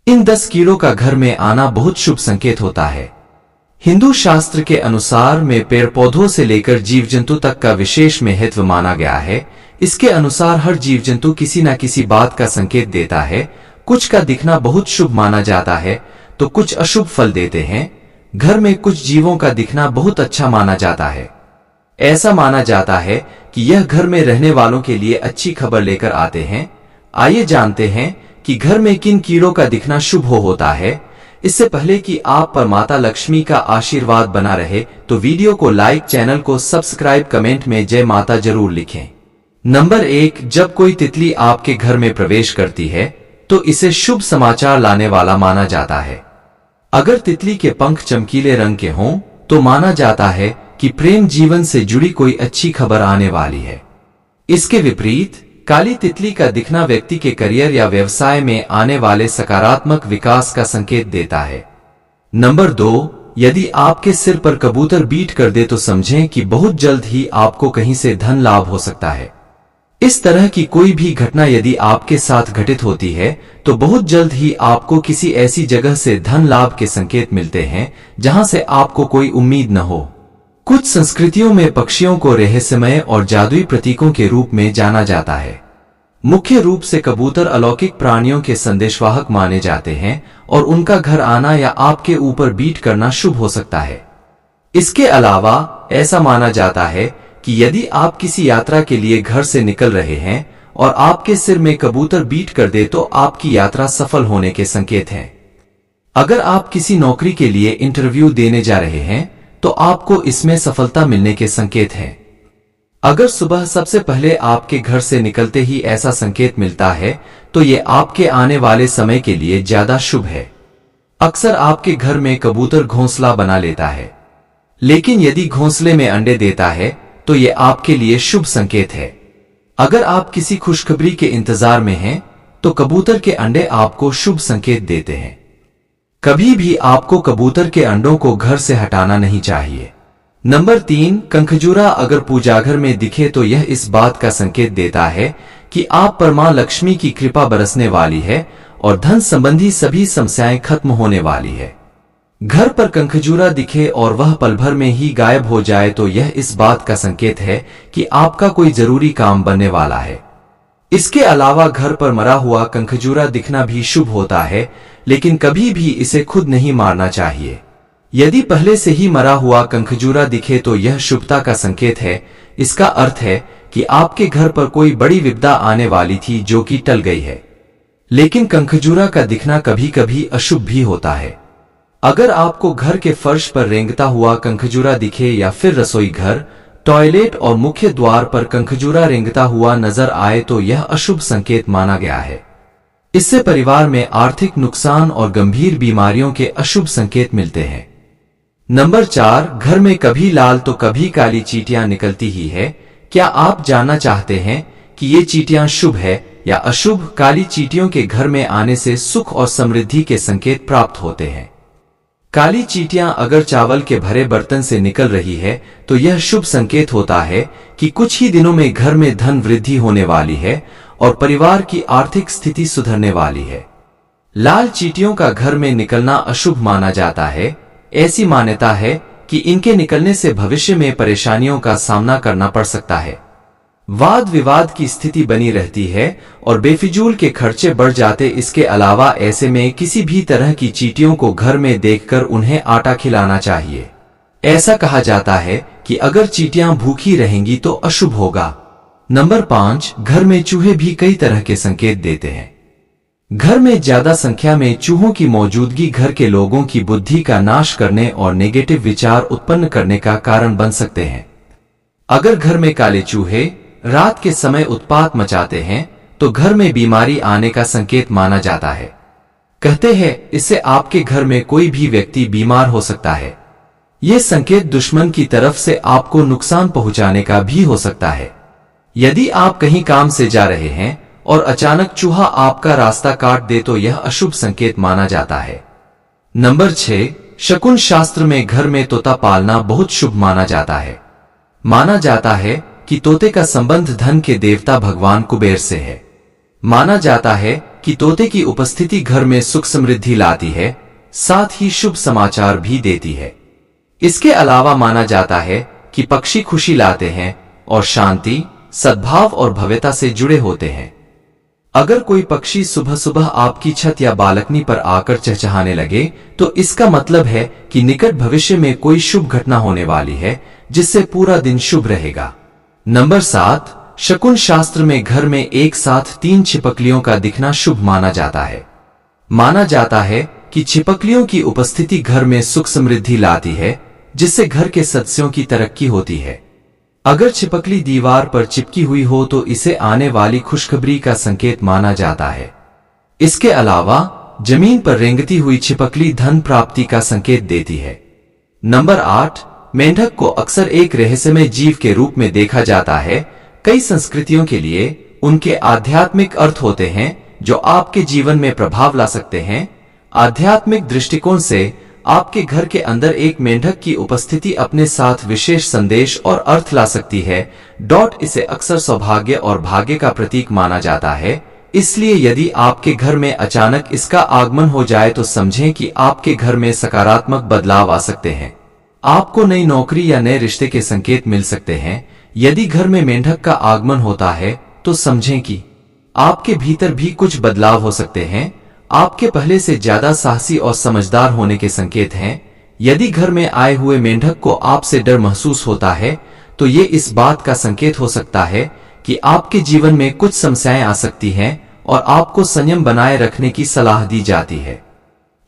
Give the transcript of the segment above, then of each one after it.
इन 10 कीड़ों का घर में आना बहुत शुभ संकेत होता है। हिंदू शास्त्र के अनुसार में पेड़ पौधों से लेकर जीव जंतु तक का विशेष महत्व माना गया है। इसके अनुसार हर जीव जंतु किसी न किसी बात का संकेत देता है। कुछ का दिखना बहुत शुभ माना जाता है तो कुछ अशुभ फल देते हैं। घर में कुछ जीवों का दिखना बहुत अच्छा माना जाता है। ऐसा माना जाता है कि यह घर में रहने वालों के लिए अच्छी खबर लेकर आते हैं। आइए जानते हैं कि घर में किन कीड़ों का दिखना शुभ होता है। इससे पहले कि आप पर माता लक्ष्मी का आशीर्वाद बना रहे तो वीडियो को लाइक, चैनल को सब्सक्राइब, कमेंट में जय माता जरूर लिखें। नंबर 1, जब कोई तितली आपके घर में प्रवेश करती है तो इसे शुभ समाचार लाने वाला माना जाता है। अगर तितली के पंख चमकीले रंग के हों तो माना जाता है कि प्रेम जीवन से जुड़ी कोई अच्छी खबर आने वाली है। इसके विपरीत काली तितली का दिखना व्यक्ति के करियर या व्यवसाय में आने वाले सकारात्मक विकास का संकेत देता है। नंबर 2, यदि आपके सिर पर कबूतर बीट कर दे तो समझें कि बहुत जल्द ही आपको कहीं से धन लाभ हो सकता है। इस तरह की कोई भी घटना यदि आपके साथ घटित होती है तो बहुत जल्द ही आपको किसी ऐसी जगह से धन लाभ के संकेत मिलते हैं जहां से आपको कोई उम्मीद न हो। कुछ संस्कृतियों में पक्षियों को रहस्यमय और जादुई प्रतीकों के रूप में जाना जाता है। मुख्य रूप से कबूतर अलौकिक प्राणियों के संदेशवाहक माने जाते हैं और उनका घर आना या आपके ऊपर बीट करना शुभ हो सकता है। इसके अलावा ऐसा माना जाता है कि यदि आप किसी यात्रा के लिए घर से निकल रहे हैं और आपके सिर में कबूतर बीट कर दे तो आपकी यात्रा सफल होने के संकेत हैं। अगर आप किसी नौकरी के लिए इंटरव्यू देने जा रहे हैं तो आपको इसमें सफलता मिलने के संकेत हैं। अगर सुबह सबसे पहले आपके घर से निकलते ही ऐसा संकेत मिलता है तो ये आपके आने वाले समय के लिए ज्यादा शुभ है। अक्सर आपके घर में कबूतर घोंसला बना लेता है, लेकिन यदि घोंसले में अंडे देता है तो ये आपके लिए शुभ संकेत है। अगर आप किसी खुशखबरी के इंतजार में हैं तो कबूतर के अंडे आपको शुभ संकेत देते हैं। कभी भी आपको कबूतर के अंडों को घर से हटाना नहीं चाहिए। नंबर 3, कंखजूरा अगर पूजाघर में दिखे तो यह इस बात का संकेत देता है कि आप पर मां लक्ष्मी की कृपा बरसने वाली है और धन संबंधी सभी समस्याएं खत्म होने वाली है। घर पर कंखजूरा दिखे और वह पल भर में ही गायब हो जाए तो यह इस बात का संकेत है कि आपका कोई जरूरी काम बनने वाला है। इसके अलावा घर पर मरा हुआ कंखजूरा दिखना भी शुभ होता है, लेकिन कभी भी इसे खुद नहीं मारना चाहिए। यदि पहले से ही मरा हुआ कंखजूरा दिखे तो यह शुभता का संकेत है। इसका अर्थ है कि आपके घर पर कोई बड़ी विपदा आने वाली थी जो कि टल गई है। लेकिन कंखजूरा का दिखना कभी कभी अशुभ भी होता है। अगर आपको घर के फर्श पर रेंगता हुआ कंखजूरा दिखे या फिर रसोई घर, टॉयलेट और मुख्य द्वार पर कंखजूरा रेंगता हुआ नजर आए तो यह अशुभ संकेत माना गया है। इससे परिवार में आर्थिक नुकसान और गंभीर बीमारियों के अशुभ संकेत मिलते हैं। नंबर 4, घर में कभी लाल तो कभी काली चींटियां निकलती ही है। क्या आप जानना चाहते हैं कि ये चींटियां शुभ है या अशुभ? काली चींटियों के घर में आने से सुख और समृद्धि के संकेत प्राप्त होते हैं। काली चींटियां अगर चावल के भरे बर्तन से निकल रही है तो यह शुभ संकेत होता है कि कुछ ही दिनों में घर में धन वृद्धि होने वाली है और परिवार की आर्थिक स्थिति सुधरने वाली है। लाल चींटियों का घर में निकलना अशुभ माना जाता है। ऐसी मान्यता है कि इनके निकलने से भविष्य में परेशानियों का सामना करना पड़ सकता है। वाद विवाद की स्थिति बनी रहती है और बेफिजूल के खर्चे बढ़ जाते। इसके अलावा ऐसे में किसी भी तरह की चींटियों को घर में देखकर उन्हें आटा खिलाना चाहिए। ऐसा कहा जाता है कि अगर चींटियां भूखी रहेंगी तो अशुभ होगा। नंबर 5, घर में चूहे भी कई तरह के संकेत देते हैं। घर में ज्यादा संख्या में चूहों की मौजूदगी घर के लोगों की बुद्धि का नाश करने और नेगेटिव विचार उत्पन्न करने का कारण बन सकते हैं। अगर घर में काले चूहे रात के समय उत्पात मचाते हैं तो घर में बीमारी आने का संकेत माना जाता है। कहते हैं इससे आपके घर में कोई भी व्यक्ति बीमार हो सकता है। यह संकेत दुश्मन की तरफ से आपको नुकसान पहुंचाने का भी हो सकता है। यदि आप कहीं काम से जा रहे हैं और अचानक चूहा आपका रास्ता काट दे तो यह अशुभ संकेत माना जाता है। नंबर 6, शकुन शास्त्र में घर में तोता पालना बहुत शुभ माना जाता है। माना जाता है कि तोते का संबंध धन के देवता भगवान कुबेर से है। माना जाता है कि तोते की उपस्थिति घर में सुख समृद्धि लाती है, साथ ही शुभ समाचार भी देती है। इसके अलावा माना जाता है कि पक्षी खुशी लाते हैं और शांति, सद्भाव और भव्यता से जुड़े होते हैं। अगर कोई पक्षी सुबह सुबह आपकी छत या बालकनी पर आकर चहचहाने लगे तो इसका मतलब है कि निकट भविष्य में कोई शुभ घटना होने वाली है, जिससे पूरा दिन शुभ रहेगा। नंबर 7, शकुन शास्त्र में घर में एक साथ 3 छिपकलियों का दिखना शुभ माना जाता है। माना जाता है कि छिपकलियों की उपस्थिति घर में सुख समृद्धि लाती है, जिससे घर के सदस्यों की तरक्की होती है। अगर छिपकली दीवार पर चिपकी हुई हो तो इसे आने वाली खुशखबरी का संकेत माना जाता है। इसके अलावा जमीन पर रेंगती हुई छिपकली धन प्राप्ति का संकेत देती है। नंबर 8, मेंढक को अक्सर एक रहस्यमय जीव के रूप में देखा जाता है। कई संस्कृतियों के लिए उनके आध्यात्मिक अर्थ होते हैं जो आपके जीवन में प्रभाव ला सकते हैं। आध्यात्मिक दृष्टिकोण से आपके घर के अंदर एक मेंढक की उपस्थिति अपने साथ विशेष संदेश और अर्थ ला सकती है। इसे अक्सर सौभाग्य और भाग्य का प्रतीक माना जाता है। इसलिए यदि आपके घर में अचानक इसका आगमन हो जाए तो समझें कि आपके घर में सकारात्मक बदलाव आ सकते हैं। आपको नई नौकरी या नए रिश्ते के संकेत मिल सकते हैं। यदि घर में मेंढक का आगमन होता है तो समझें कि आपके भीतर भी कुछ बदलाव हो सकते हैं। आपके पहले से ज्यादा साहसी और समझदार होने के संकेत हैं। यदि घर में आए हुए मेंढक को आपसे डर महसूस होता है तो ये इस बात का संकेत हो सकता है कि आपके जीवन में कुछ समस्याएं आ सकती हैं और आपको संयम बनाए रखने की सलाह दी जाती है।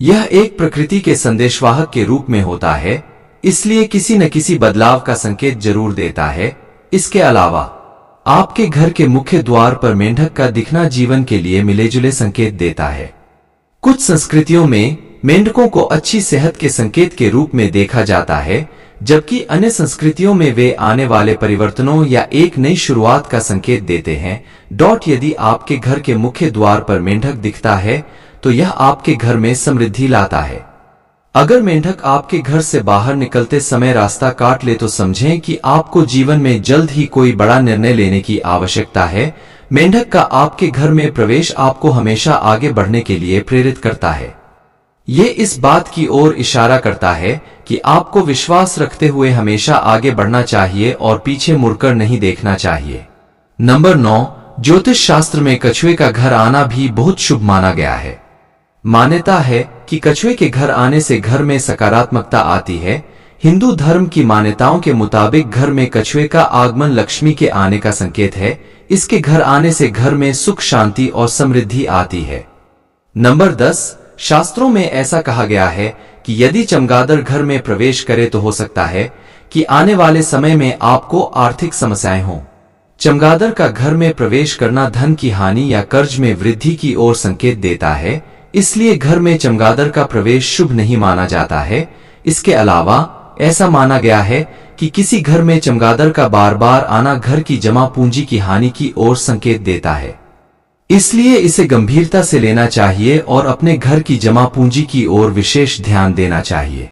यह एक प्रकृति के संदेशवाहक के रूप में होता है, इसलिए किसी न किसी बदलाव का संकेत जरूर देता है। इसके अलावा आपके घर के मुख्य द्वार पर मेंढक का दिखना जीवन के लिए मिले-जुले संकेत देता है। कुछ संस्कृतियों में मेंढकों को अच्छी सेहत के संकेत के रूप में देखा जाता है, जबकि अन्य संस्कृतियों में वे आने वाले परिवर्तनों या एक नई शुरुआत का संकेत देते हैं। यदि आपके घर के मुख्य द्वार पर मेंढक दिखता है तो यह आपके घर में समृद्धि लाता है। अगर मेंढक आपके घर से बाहर निकलते समय रास्ता काट ले तो समझें कि आपको जीवन में जल्द ही कोई बड़ा निर्णय लेने की आवश्यकता है। मेंढक का आपके घर में प्रवेश आपको हमेशा आगे बढ़ने के लिए प्रेरित करता है। ये इस बात की ओर इशारा करता है कि आपको विश्वास रखते हुए हमेशा आगे बढ़ना चाहिए और पीछे मुड़कर नहीं देखना चाहिए। नंबर 9, ज्योतिष शास्त्र में कछुए का घर आना भी बहुत शुभ माना गया है। मान्यता है कि कछुए के घर आने से घर में सकारात्मकता आती है। हिंदू धर्म की मान्यताओं के मुताबिक घर में कछुए का आगमन लक्ष्मी के आने का संकेत है। इसके घर आने से घर में सुख, शांति और समृद्धि आती है। नंबर 10, शास्त्रों में ऐसा कहा गया है कि यदि चमगादड़ घर में प्रवेश करे तो हो सकता है कि आने वाले समय में आपको आर्थिक समस्याएं हों। चमगादड़ का घर में प्रवेश करना धन की हानि या कर्ज में वृद्धि की ओर संकेत देता है, इसलिए घर में चमगादड़ का प्रवेश शुभ नहीं माना जाता है। इसके अलावा ऐसा माना गया है कि किसी घर में चमगादड़ का बार बार आना घर की जमा पूंजी की हानि की ओर संकेत देता है, इसलिए इसे गंभीरता से लेना चाहिए और अपने घर की जमा पूंजी की ओर विशेष ध्यान देना चाहिए।